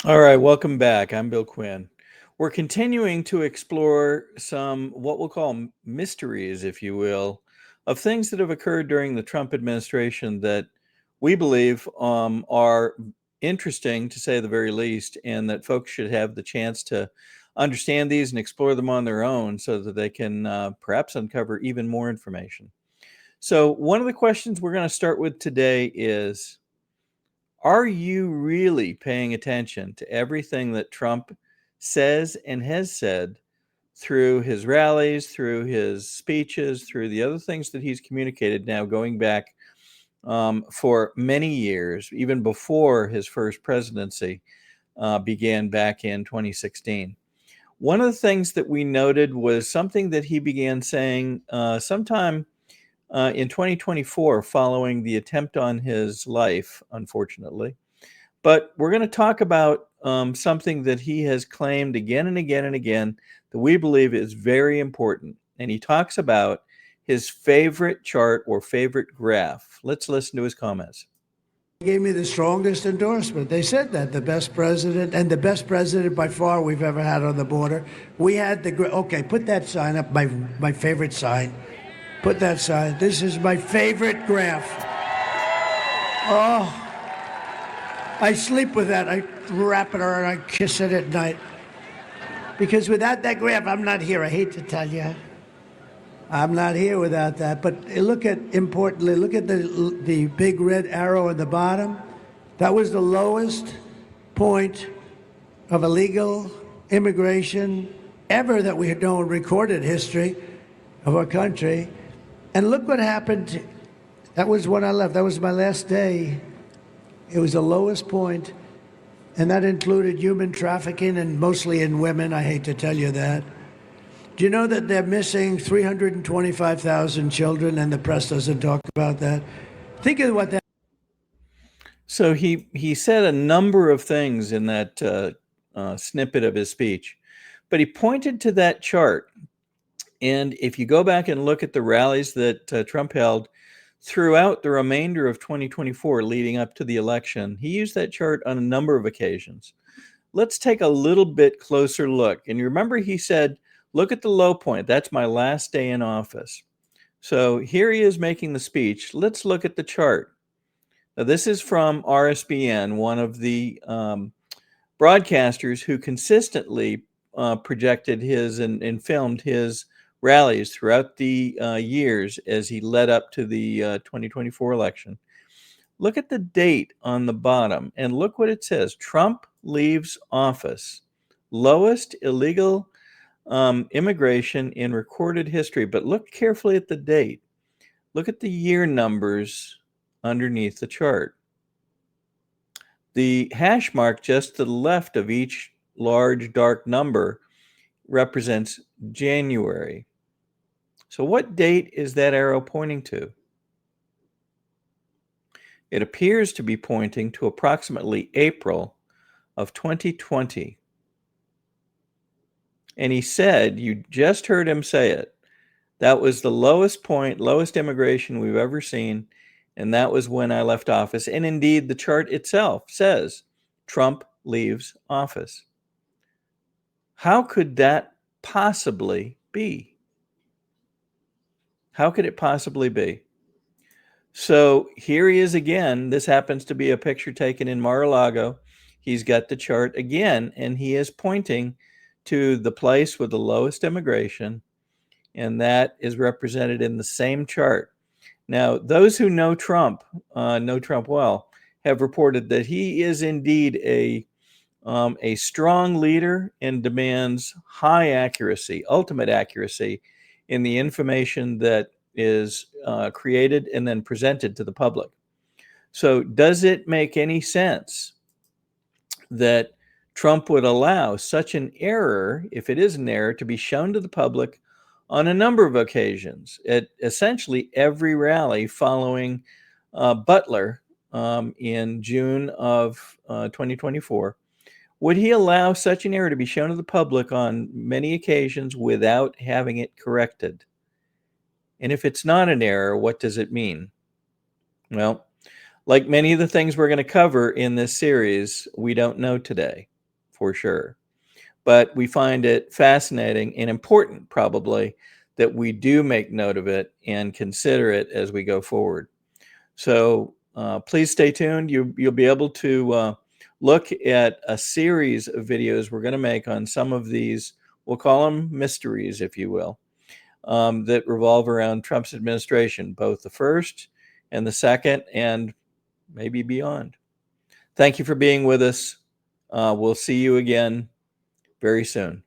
All right, welcome back. I'm Bill Quinn. We're continuing to explore some what we'll call mysteries, if you will, of things that have occurred during the Trump administration that we believe are interesting, to say the very least, and that folks should have the chance to understand these and explore them on their own so that they can perhaps uncover even more information. So, one of the questions we're going to start with today is, are you really paying attention to everything that Trump says and has said through his rallies, through his speeches, through the other things that he's communicated now going back for many years, even before his first presidency began back in 2016? One of the things that we noted was something that he began saying sometime in 2024 following the attempt on his life, unfortunately. But we're going to talk about something that he has claimed again and again and again that we believe is very important. And he talks about his favorite chart or favorite graph. Let's listen to his comments. Gave me the strongest endorsement. They said that the best president, and the best president by far we've ever had on the border. We had okay, put that sign up, my favorite sign. Put that sign. This is my favorite graph. Oh, I sleep with that. I wrap it around, I kiss it at night. Because without that graph, I'm not here. I hate to tell you. I'm not here without that. But importantly, look at the big red arrow at the bottom. That was the lowest point of illegal immigration ever that we had known in recorded history of our country. And look what happened. That was when I left. That was my last day. It was the lowest point, and that included human trafficking, and mostly in women. I hate to tell you that. Do you know that they're missing 325,000 children, and the press doesn't talk about that? Think of what that. So he said a number of things in that snippet of his speech, but he pointed to that chart. And if you go back and look at the rallies that Trump held throughout the remainder of 2024 leading up to the election, he used that chart on a number of occasions. Let's take a little bit closer look. And you remember he said, look at the low point. That's my last day in office. So here he is making the speech. Let's look at the chart. Now, this is from RSBN, one of the broadcasters who consistently projected his and filmed his rallies throughout the years as he led up to the 2024 election. Look at the date on the bottom and look what it says. Trump leaves office. Lowest illegal immigration in recorded history. But look carefully at the date. Look at the year numbers underneath the chart. The hash mark just to the left of each large dark number represents January. So what date is that arrow pointing to? It appears to be pointing to approximately April of 2020. And he said, you just heard him say it, that was the lowest point, lowest immigration we've ever seen, and that was when I left office. And indeed, the chart itself says Trump leaves office. How could that possibly be? How could it possibly be? So here he is again. This happens to be a picture taken in Mar-a-Lago. He's got the chart again, and he is pointing to the place with the lowest immigration, and that is represented in the same chart. Now, those who know Trump well, have reported that he is indeed a strong leader and demands high accuracy, ultimate accuracy in the information that is created and then presented to the public. So does it make any sense that Trump would allow such an error, if it is an error, to be shown to the public on a number of occasions at essentially every rally following Butler in June of 2024? Would he allow such an error to be shown to the public on many occasions without having it corrected? And if it's not an error, what does it mean? Well, like many of the things we're going to cover in this series, we don't know today. for sure. But we find it fascinating and important, probably, that we do make note of it and consider it as we go forward. So please stay tuned. You'll be able to look at a series of videos we're going to make on some of these, we'll call them mysteries, if you will, that revolve around Trump's administration, both the first and the second, and maybe beyond. Thank you for being with us. We'll see you again very soon.